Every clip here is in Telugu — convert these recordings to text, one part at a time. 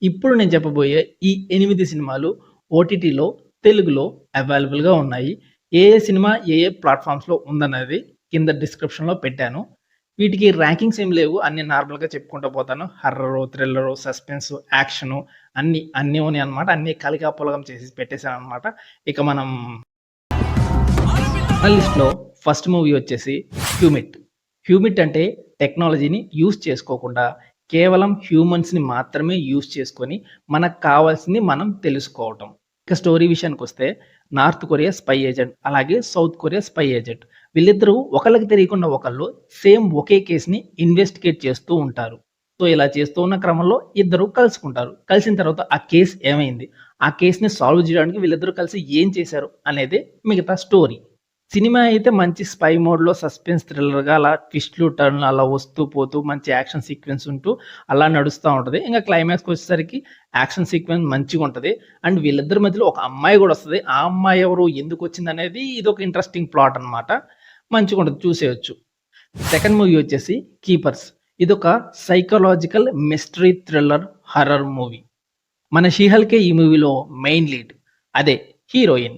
ఇప్పుడు నేను చెప్పబోయే ఈ 8 సినిమాలు ఓటీటీలో, తెలుగులో అవైలబుల్‌గా ఉన్నాయి. ఏ సినిమా ఏ ప్లాట్‌ఫార్మ్స్‌లో ఉందనేది కింద డిస్క్రిప్షన్‌లో పెట్టాను. వీటికి ర్యాంకింగ్స్ ఏమి లేవు. అన్నీ నార్మల్‌గా చెప్పుకుంటూ పోతాను. హారరు, థ్రిల్లరు, సస్పెన్సు, యాక్షను అన్నీ ఉన్నాయన్నమాట. అన్నీ కలగాపులగం చేసి పెట్టేసానన్నమాట. ఇక మనం మన లిస్ట్‌లో ఫస్ట్ మూవీ వచ్చేసి 'హ్యూమిట్'. 'హ్యూమిట్' అంటే టెక్నాలజీని యూజ్ చేసుకోకుండా కేవలం హ్యూమన్స్‌ని మాత్రమే యూజ్ చేసుకొని మనకు కావాల్సింది మనం తెలుసుకోవటం. ఇక స్టోరీ విషయానికొస్తే నార్త్ కొరియా స్పై ఏజెంట్, అలాగే సౌత్ కొరియా స్పై ఏజెంట్. వీళ్ళిద్దరూ ఒకళ్ళకి తెలియకుండా ఒకళ్ళు సేమ్ ఒకే కేస్‌ని ఇన్వెస్టిగేట్ చేస్తూ ఉంటారు. సో, ఇలా చేస్తూ ఉన్న క్రమంలో ఇద్దరు కలుసుకుంటారు. కలిసిన తర్వాత ఆ కేస్ ఏమైంది? ఆ కేస్‌ని సాల్వ్ చేయడానికి వీళ్ళిద్దరూ కలిసి ఏం చేశారు? అనేదే మిగతా స్టోరీ. సినిమా అయితే మంచి స్పై మోడ్‌లో సస్పెన్స్ థ్రిల్లర్‌గా అలా ట్విస్ట్‌లు, టర్న్‌లు అలా వస్తూ పోతూ మంచి యాక్షన్ సీక్వెన్స్ ఉంటూ అలా నడుస్తా ఉంటది. ఇంక క్లైమాక్స్‌కొచ్చేసరికి యాక్షన్ సీక్వెన్స్ మంచిగుంటది. అండ్ వీళ్ళిద్దరి మధ్యలో ఒక అమ్మాయి గూడా వస్తది. ఆ అమ్మాయి ఎవరు? ఎందుకొచ్చిందనేది ఇదొక ఇంట్రెస్టింగ్ ప్లాట్ అన్నమాట. మంచిగుంటది చూసేయొచ్చు. సెకండ్ మూవీ వచ్చేసి 'కీపర్స్'. ఇదొక psychological mystery thriller horror movie. మన 'షీ-హల్కే' ఈ మూవీలో మెయిన్ లీడ్. అదే హీరోయిన్.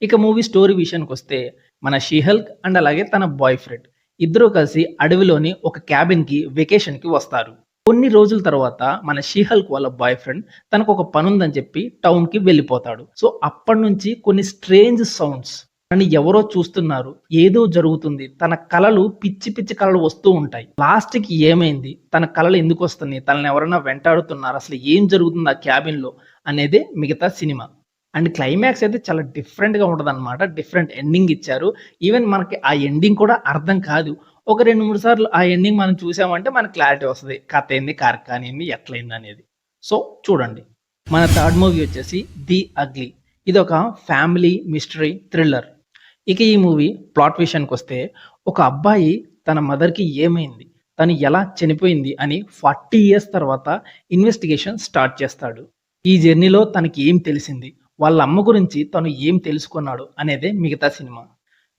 ఇక మూవీ స్టోరీ విషయానికొస్తే మన 'షీ-హల్క్' అండ్ అలాగే తన బాయ్ ఫ్రెండ్ ఇద్దరూ కలిసి అడవిలోని ఒక క్యాబిన్‌కి వెకేషన్‌కి వస్తారు. కొన్ని రోజుల తర్వాత మన 'షీ-హల్క్' వాళ్ళ బాయ్ ఫ్రెండ్ తనకొక పనుందని చెప్పి టౌన్‌కి వెళ్ళిపోతాడు. సో, అప్పటినుంచి కొన్ని స్ట్రేంజ్ సౌండ్స్ తనని ఎవరో చూస్తున్నారు. ఏదో జరుగుతుంది. తన కలలు పిచ్చి పిచ్చి కలలు వస్తూ ఉంటాయి. లాస్ట్‌కి ఏమైంది? తన కలలు ఎందుకొస్తున్నాయి? తనని ఎవరైనా వెంటాడుతున్నారా? అసలు ఏం జరుగుతుంది ఆ క్యాబిన్‌లో అనేదే మిగతా సినిమా. అండ్ క్లైమాక్స్ అయితే చాలా డిఫరెంట్‌గా ఉంటదనమాట. డిఫరెంట్ ఎండింగ్ ఇచ్చారు. ఈవెన్ మనకి ఆ ఎండింగ్ కూడా అర్థం కాదు. ఒక 2, 3 సార్లు ఆ ఎండింగ్ మనం చూసామంటే మనకు క్లారిటీ వస్తది. కథ ఏంది? కార్ఖాన ఏంది? ఎట్లయిందనేది. సో, చూడండి. మన థర్డ్ మూవీ వచ్చేసి 'ది అగ్లీ'. ఇదొక ఫ్యామిలీ మిస్టరీ థ్రిల్లర్. ఇక ఈ మూవీ ప్లాట్ విషయానికొస్తే ఒక అబ్బాయి తన మదర్‌కి ఏమైంది? తను ఎలా చనిపోయింది? అని 40 ఇయర్స్ తర్వాత ఇన్వెస్టిగేషన్ స్టార్ట్ చేస్తాడు. ఈ జర్నీలో తనకి ఏం తెలిసింది? వాళ్ళ అమ్మ గురించి తను ఏం తెలుసుకున్నాడు? అనేదే మిగతా సినిమా.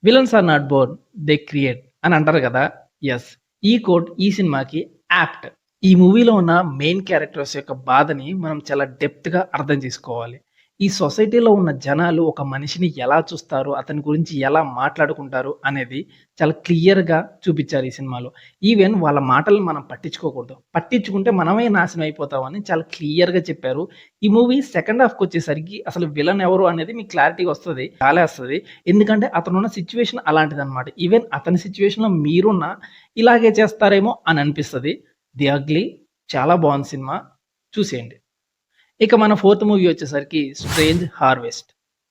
Villains are not born, they create అని అంటారు కదా! యెస్. ఈ కోట్ ఈ సినిమాకి యాప్ట్. ఈ మూవీలో ఉన్న మెయిన్ క్యారెక్టర్స్ యొక్క బాధని మనం చాలా డెప్త్‌గా అర్థం చేసుకోవాలి. ఈ సొసైటీలో ఉన్న జనాలు ఒక మనిషిని ఎలా చూస్తారు? అతని గురించి ఎలా మాట్లాడుకుంటారు? అనేది చాలా క్లియర్‌గా చూపిచ్చారు ఈ సినిమాలో. ఈవెన్ వాళ్ళ మాటలను మనం పట్టించుకోకూడదు. పట్టించుకుంటే మనమే నాశనం అయిపోతామని చాలా క్లియర్‌గా చెప్పారు. ఈ మూవీ సెకండ్ హాఫ్‌కొచ్చేసరికి అసలు విలన్ ఎవరు అనేది మీకు క్లారిటీగా వస్తది. జాలేస్తది. ఎందుకంటే అతనున్న సిట్యుయేషన్ అలాంటిదనమాట. ఈవెన్ అతని సిట్యుయేషన్‌లో మీరున్నా ఇలాగే చేస్తారేమో అని అనిపిస్తది. 'ది అగ్లీ' చాలా బావుంది సినిమా. చూసేయండి. ఇక మన ఫోర్త్ మూవీ వచ్చేసరికి 'స్ట్రేంజ్ హార్వెస్ట్'.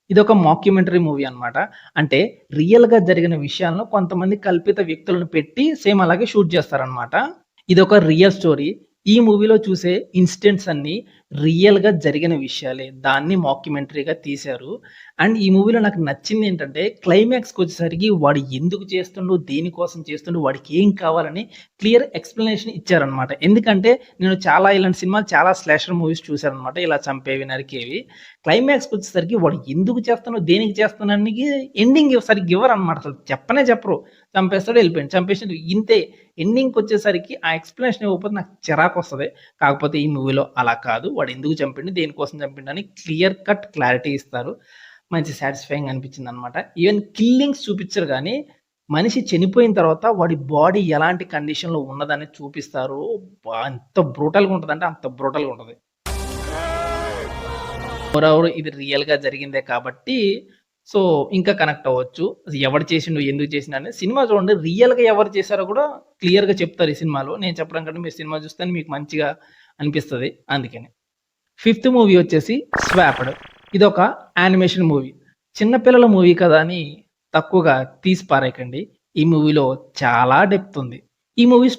ఇదొక మాక్యుమెంటరీ మూవీ అన్నమాట. అంటే రియల్‌గా జరిగిన విషయాలను కొంతమంది కల్పిత వ్యక్తులను పెట్టి సేమ్ అలాగే షూట్ చేస్తారన్నమాట. ఇదొక రియల్ స్టోరీ. ఈ మూవీలో చూసే ఇన్సిడెంట్స్ అన్నీ రియల్‌గా జరిగిన విషయాలే. దాన్ని మాక్యుమెంటరీగా తీశారు. అండ్ ఈ మూవీలో నాకు నచ్చిందేంటంటే క్లైమాక్స్‌కొచ్చేసరికి వాడు ఎందుకు చేస్తుండు? దేనికోసం చేస్తుండు? వాడికి ఏం కావాలని క్లియర్ ఎక్స్‌ప్లనేషన్ ఇచ్చారన్నమాట. ఎందుకంటే నేను చాలా ఇలాంటి సినిమాలు చాలా స్లాషర్ మూవీస్ చూశానన్నమాట. ఇలా చంపేవి, నరికేవి. క్లైమాక్స్‌కొచ్చేసరికి వాడు ఎందుకు చేస్తున్నాడు? దేనికి చేస్తున్నానికి ఎండింగ్ సరిగ్గా ఇవ్వరన్నమాట. అసలు చెప్పనే చెప్పరు. చంపేస్తాడు ఎళ్ళిపోయిండు. చంపేసిండు ఇంతే. ఎండింగ్‌కొచ్చేసరికి ఆ ఎక్స్‌ప్లనేషన్ ఇవ్వకపోతే నాకు చిరాకొస్తది. కాకపోతే ఈ మూవీలో అలా కాదు. వాడు ఎందుకు చంపిండు? దేనికోసం చంపిండు? అని క్లియర్ కట్ క్లారిటీ ఇస్తారు. మంచి సాటిస్ఫైయింగ్ అనిపించిందనమాట. ఈవెన్ కిల్లింగ్స్ చూపిచ్చరు గానీ, మనిషి చనిపోయిన తర్వాత వాడి బాడీ ఎలాంటి కండిషన్‌లో ఉన్నదనేది చూపిస్తారు. ఎంత బ్రూటల్‌గా ఉంటదంటే అంత బ్రూటల్‌గా ఉంటది. మోరోవర్ ఇది రియల్‌గా జరిగిందే కాబట్టి సో, ఇంకా కనెక్ట్ అవ్వచ్చు. అది ఎవడు చేసిండు? ఎందుకు చేసిండు? అనేది సినిమా చూడండి. రియల్‌గా ఎవరు చేశారో కూడా క్లియర్‌గా చెప్తారు ఈ సినిమాలో. నేను చెప్పడం కంటే మీరు సినిమా చూస్తేనే మీకు మంచిగా అనిపిస్తది. అందుకని. ఫిఫ్త్ మూవీ వచ్చేసి 'స్వాప్డ్'. ఇదొక యానిమేషన్ మూవీ. చిన్న పిల్లల మూవీ కదా అని తక్కువగా తీసి పారేయకండి. ఈ మూవీలో చాలా డెప్త్ ఉంది. ఈ మూవీ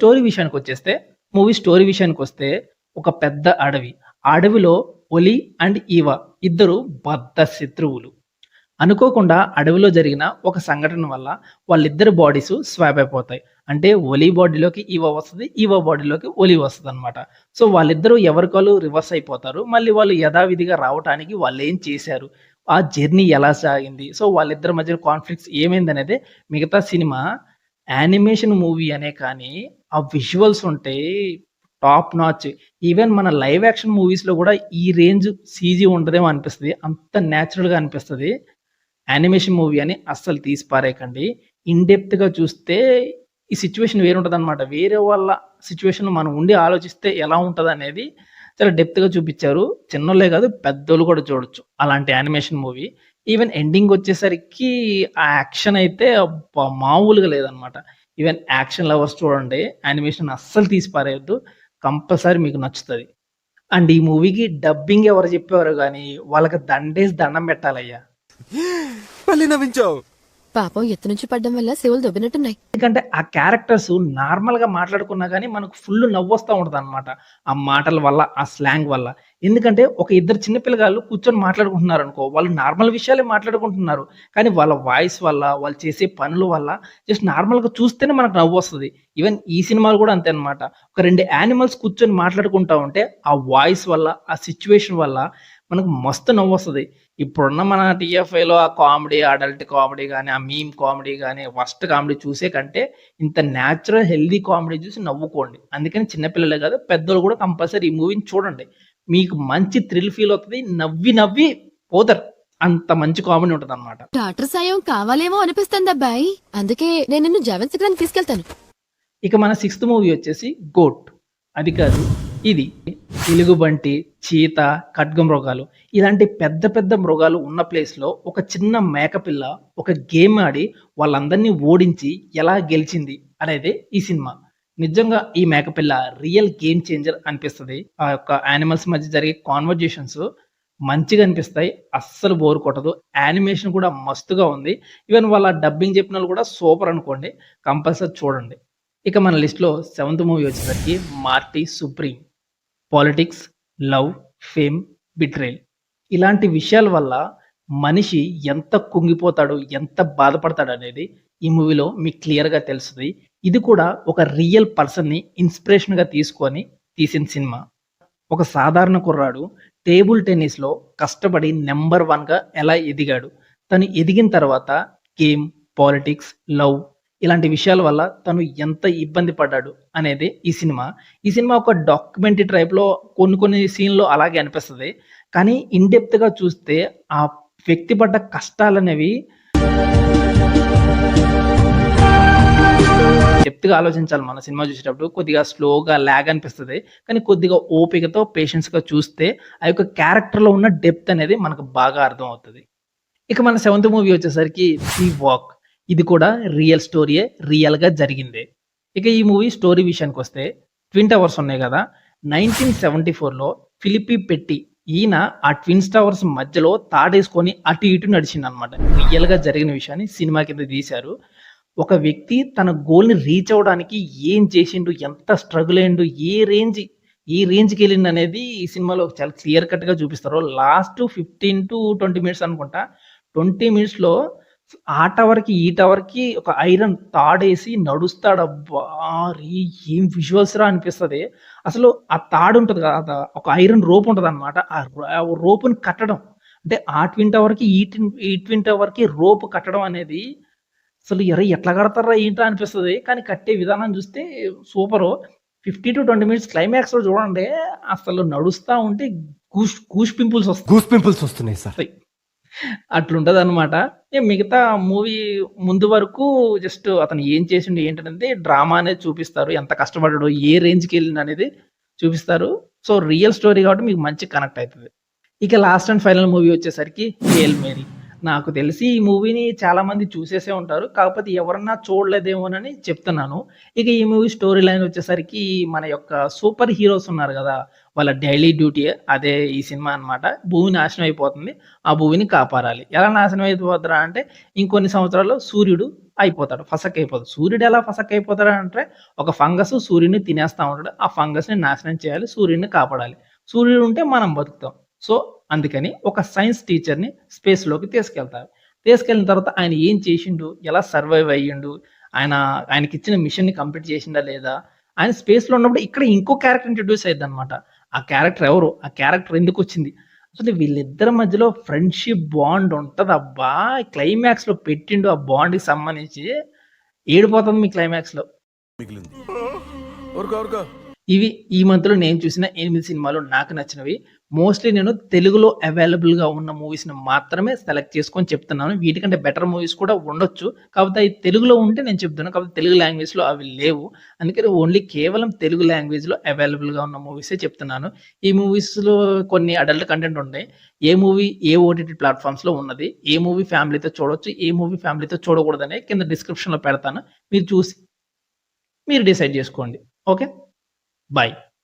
స్టోరీ విషయానికొస్తే ఒక పెద్ద అడవి. ఆ అడవిలో ఒలి అండ్ ఈవ ఇద్దరు బద్ధ శత్రువులు. అనుకోకుండా అడవిలో జరిగిన ఒక సంఘటన వల్ల వాళ్ళిద్దరి బాడీసు స్వాప్ అయిపోతాయి. అంటే ఒలి బాడీలోకి ఈవ వస్తది. ఈవ బాడీలోకి ఒలి వస్తదనమాట. సో, వాళ్ళిద్దరూ ఎవరికాళ్ళు రివర్స్ అయిపోతారు. మళ్ళీ వాళ్ళు యథావిధిగా రావటానికి వాళ్ళేం చేశారు? ఆ జర్నీ ఎలా సాగింది? సో, వాళ్ళిద్దరి మధ్యన కాన్‌ఫ్లిక్ట్స్ ఏమైందనేదే మిగతా సినిమా. యానిమేషన్ మూవీ అనే కానీ, ఆ విజువల్స్ ఉంటే టాప్ నాచ్. ఈవెన్ మన లైవ్ యాక్షన్ మూవీస్‌లో గూడా ఈ రేంజ్ సీజీ ఉంటదేమో అనిపిస్తది. అంత న్యాచురల్‌గా అనిపిస్తది. యానిమేషన్ మూవీ అని అస్సలు తీసి పారేయకండి. ఇన్ డెప్త్‌గా చూస్తే ఈ సిట్యుయేషన్ వేరుంటదనమాట. వేరే వాళ్ళ సిట్యుయేషన్‌లో మనం ఉండి ఆలోచిస్తే ఎలా ఉంటదనేది చాలా డెప్త్‌గా చూపిచ్చారు. చిన్నోళ్ళే గాదు, పెద్దోళ్ళు కూడా చూడొచ్చు అలాంటి యానిమేషన్ మూవీ. ఈవెన్ ఎండింగొచ్చేసరికి ఆ యాక్షన్ అయితే అబ్బా! మామూలుగా లేదనమాట. ఈవెన్ యాక్షన్ లవర్స్ చూడండి, యానిమేషన్ అస్సలు తీసి పారేయొద్దు. కంపల్సరీ మీకు నచ్చుతది. అండ్ ఈ మూవీకి డబ్బింగ్ ఎవరు చెప్పారో గానీ, వాళ్ళకి దండేసి దండం పెట్టాలయ్యా. మళ్ళీ నవ్వించావు. పాపం ఎత్తు నుంచి పడ్డం వల్ల చెవులు దొబ్బినట్టున్నాయి. ఎందుకంటే ఆ క్యారెక్టర్స్ నార్మల్‌గా మాట్లాడుకున్నా గానీ మనకు ఫుల్ నవ్వొస్తా ఉంటదనమాట. ఆ మాటల వల్ల, ఆ స్లాంగ్ వల్ల. ఎందుకంటే ఒక ఇద్దరు చిన్న పిల్లగాళ్ళు కూర్చొని మాట్లాడుకుంటున్నారనుకో, వాళ్ళు నార్మల్ విషయాలే మాట్లాడుకుంటున్నారు. కానీ వాళ్ళ వాయిస్ వల్ల, వాళ్ళు చేసే పనుల వల్ల జస్ట్ నార్మల్‌గా చూస్తేనే మనకు నవ్వొస్తది. ఈవెన్ ఈ సినిమాలు గూడా అంతే అనమాట. ఒక 2 యానిమల్స్ కూర్చొని మాట్లాడుకుంటా ఉంటే, ఆ వాయిస్ వల్ల, ఆ సిట్యుయేషన్ వల్ల మనకు మస్తు నవ్వొస్తది. ఇప్పుడున్న మన టీఎఫ్ఐలో ఆ కామెడీ, అడల్ట్ కామెడీ గాని, ఆ మీమ్ కామెడీ గాని, వర్స్ట్ కామెడీ చూసే కంటే ఇంత న్యాచురల్ హెల్తీ కామెడీ చూసి నవ్వుకోండి. అందుకని చిన్న పిల్లలే కాదు, పెద్దోళ్ళు కూడా కంపల్సరీ ఈ మూవీని చూడండి. మీకు మంచి థ్రిల్ ఫీల్ అవుతది. నవ్వి నవ్వి పోతారు. అంత మంచి కామెడీ ఉంటదనమాట. డాక్టర్ సాయం కావాలేమో అనిపిస్తుందబ్బాయి. అందుకే నేను నిన్ను జవన్ శిఖరానికి తీసుకెళ్తాను. ఇక మన 6థ్ మూవీ వచ్చేసి 'గోట్'. అది కాదు, ఇది. ఎలుగుబంటి, చీత, ఖడ్గమృగాలు ఇలాంటి పెద్ద పెద్ద మృగాలు ఉన్న ప్లేస్‌లో ఒక చిన్న మేకపిల్ల ఒక గేమ్ ఆడి వాళ్ళందరిని ఓడించి ఎలా గెలిచింది అనేదే ఈ సినిమా. నిజంగా ఈ మేకపిల్ల రియల్ గేమ్ చేంజర్ అనిపిస్తది. ఆ యొక్క యానిమల్స్ మధ్య జరిగే కాన్వర్జేషన్స్ మంచిగా అనిపిస్తాయి. అస్సలు బోర్ కొట్టదు. యానిమేషన్ కూడా మస్తుగా ఉంది. ఈవెన్ వాళ్ళ డబ్బింగ్ చెప్పినోళ్ళు కూడా సూపర్ అనుకోండి. కంపల్సరీ చూడండి. ఇక మన లిస్ట్‌లో 7థ్ మూవీ వచ్చేసరికి 'Marty supreme'. Politics, love, fame, betrayal ఇలాంటి విషయాల వల్ల మనిషి ఎంత కుంగిపోతాడు, ఎంత బాధపడతాడనేది ఈ మూవీలో మీకు క్లియర్‌గా తెలుస్తది. ఇది కూడా ఒక రియల్ పర్సన్‌ని ఇన్స్‌పిరేషన్‌గా తీసుకొని తీసిన సినిమా. ఒక సాధారణ కుర్రాడు టేబుల్ టెన్నిస్‌లో కష్టపడి నంబర్ 1గా ఎలా ఎదిగాడు. తను ఎదిగిన తర్వాత గేమ్, పాలిటిక్స్, లవ్ ఇలాంటి విషయాల వల్ల తను ఎంత ఇబ్బంది పడ్డాడు అనేది ఈ సినిమా. ఈ సినిమా ఒక డాక్యుమెంటరీ టైప్‌లో కొన్ని కొన్ని సీన్‌లో అలాగే అనిపిస్తది. కానీ ఇన్ డెప్త్‌గా చూస్తే ఆ వ్యక్తి పడ్డ కష్టాలనేవి డెప్త్‌గా ఆలోచించాలి మన సినిమా చూసేటప్పుడు. కొద్దిగా స్లోగా లాగ్ అనిపిస్తది. కానీ కొద్దిగా ఓపికతో, పేషెన్స్‌గా చూస్తే ఆ యొక్క క్యారెక్టర్‌లో ఉన్న డెప్త్ అనేది మనకు బాగా అర్థమవుతది. ఇక మన 7థ్ మూవీ వచ్చేసరికి 'ది వాక్'. ఇది కూడా రియల్ స్టోరీయే. రియల్‌గా జరిగిందే. ఇక ఈ మూవీ స్టోరీ విషయానికొస్తే ట్విన్ టవర్స్ ఉన్నాయి గదా! 1974లో ఫిలిప్పి పెట్టి ఈయన ఆ ట్విన్స్ టవర్స్ మధ్యలో తాడేసుకొని అటు ఇటు నడిచిండనమాట. రియల్‌గా జరిగిన విషయాన్ని సినిమా కింద తీశారు. ఒక వ్యక్తి తన గోల్‌ని రీచ్ అవ్వడానికి ఏం చేసిండు, ఎంత స్ట్రగుల్ అయిండు, ఏ రేంజ్‌కెళ్ళిండనేది ఈ సినిమాలో చాలా క్లియర్ కట్‌గా చూపిస్తారు. లాస్ట్ 15-20 మినిట్స్ అనుకుంటా. 20 మినిట్స్‌లో ఆ టవర్‌కి, ఈ టవర్‌కి ఒక ఐరన్ తాడేసి నడుస్తాడబ్బా! ఏం విజువల్స్ రా అనిపిస్తది. అసలు ఆ తాడుంటది కదా! ఒక ఐరన్ రోప్ ఉంటదనమాట. ఆ రోప్‌ని కట్టడం అంటే ఆ ట్విన్ టవర్‌కి, ఈ ట్విన్ టవర్‌కి రోప్ కట్టడం అనేది అసలు ఎట్లా కడతార్రా ఏంట్రా అనిపిస్తది. కానీ కట్టే విధానం చూస్తే సూపరు. 50-20 మినిట్స్ క్లైమాక్స్‌లో చూడండి అసలు నడుస్తా ఉంటే గూస్ పింపుల్స్ వస్తాయి. గూస్ పింపుల్స్ వస్తున్నాయి సార్. అట్లుంటదనమాట. మిగతా మూవీ ముందు వరకు జస్ట్ అతను ఏం చేసిండు ఏంటనేది డ్రామా అనేది చూపిస్తారు. ఎంత కష్టపడ్డాడో, ఏ రేంజ్‌కెళ్ళిండనేది చూపిస్తారు. సో, రియల్ స్టోరీ కాబట్టి మీకు మంచిగా కనెక్ట్ అయితది. ఇక లాస్ట్ అండ్ ఫైనల్ మూవీ వచ్చేసరికి 'హేల్ మేరీ'. నాకు తెలిసి ఈ మూవీని చాలామంది చూసేసే ఉంటారు. కాకపోతే ఎవరన్నా చూడలేదేమోనని చెప్తున్నాను. ఇక ఈ మూవీ స్టోరీ లైన్ వచ్చేసరికి మన యొక్క సూపర్ హీరోస్ ఉన్నారు గదా! వాళ్ళ డైలీ డ్యూటీయే అదే ఈ సినిమా అనమాట. భూమి నాశనం అయిపోతుంది. ఆ భూమిని కాపాడాలి. ఎలా నాశనం అయిపోద్దిరా అంటే ఇంకొన్ని సంవత్సరాల్లో సూర్యుడు అయిపోతాడు. ఫసకయిపోతాడు. సూర్యుడు ఎలా ఫసకయిపోతాడంటే ఒక ఫంగస్ సూర్యుడిని తినేస్తా ఉంటాడు. ఆ ఫంగస్‌ని నాశనం చేయాలి. సూర్యుడిని కాపాడాలి. సూర్యుడు ఉంటే మనం బతుకుతాం. సో, అందుకని ఒక సైన్స్ టీచర్‌ని స్పేస్‌లోకి తీసుకెళ్తారు. తీసుకెళ్ళిన తర్వాత ఆయన ఏం చేసిండు? ఎలా సర్వైవ్ అయ్యిండు? ఆయనకిచ్చిన మిషన్‌ని కంప్లీట్ చేసిండా లేదా? ఆయన స్పేస్‌లో ఉన్నప్పుడు ఇక్కడ ఇంకో క్యారెక్టర్ ఇంట్రొడ్యూస్ అయిద్దనమాట. ఆ క్యారెక్టర్ ఎవరు? ఆ క్యారెక్టర్ ఎందుకొచ్చింది? అసలు వీళ్ళిద్దరి మధ్యలో ఫ్రెండ్‌షిప్ బాండ్ ఉంటదబ్బా! క్లైమాక్స్‌లో పెట్టిండు ఆ బాండ్‌కి సంబంధించి ఏడిపోతుంది మీ క్లైమాక్స్‌లో. మిగిలింది. ఊరుకో ఊరుకో. ఇవి ఈ మంత్‌లో నేను చూసిన 8 సినిమాలు నాకు నచ్చినవి. మోస్ట్‌లీ నేను తెలుగులో అవైలబుల్‌గా ఉన్న మూవీస్‌ని మాత్రమే సెలెక్ట్ చేసుకొని చెప్తున్నాను. వీటికంటే బెటర్ మూవీస్ కూడా ఉండొచ్చు. కాకపోతే అయి తెలుగులో ఉంటే నేను చెప్తున్నాను. కాకపోతే తెలుగు లాంగ్వేజ్‌లో అవి లేవు. అందుకని ఓన్లీ కేవలం తెలుగు లాంగ్వేజ్‌లో అవైలబుల్‌గా ఉన్న మూవీసే చెప్తున్నాను. ఈ మూవీస్‌లో కొన్ని అడల్ట్ కంటెంట్ ఉంటాయి. ఏ మూవీ ఏ ఓటీటీ ప్లాట్‌ఫార్మ్స్‌లో ఉన్నది, ఏ మూవీ ఫ్యామిలీతో చూడొచ్చు, ఏ మూవీ ఫ్యామిలీతో చూడకూడదనే కింద డిస్క్రిప్షన్‌లో పెడతాను. మీరు చూసి మీరు డిసైడ్ చేసుకోండి. ఓకే. బాయ్.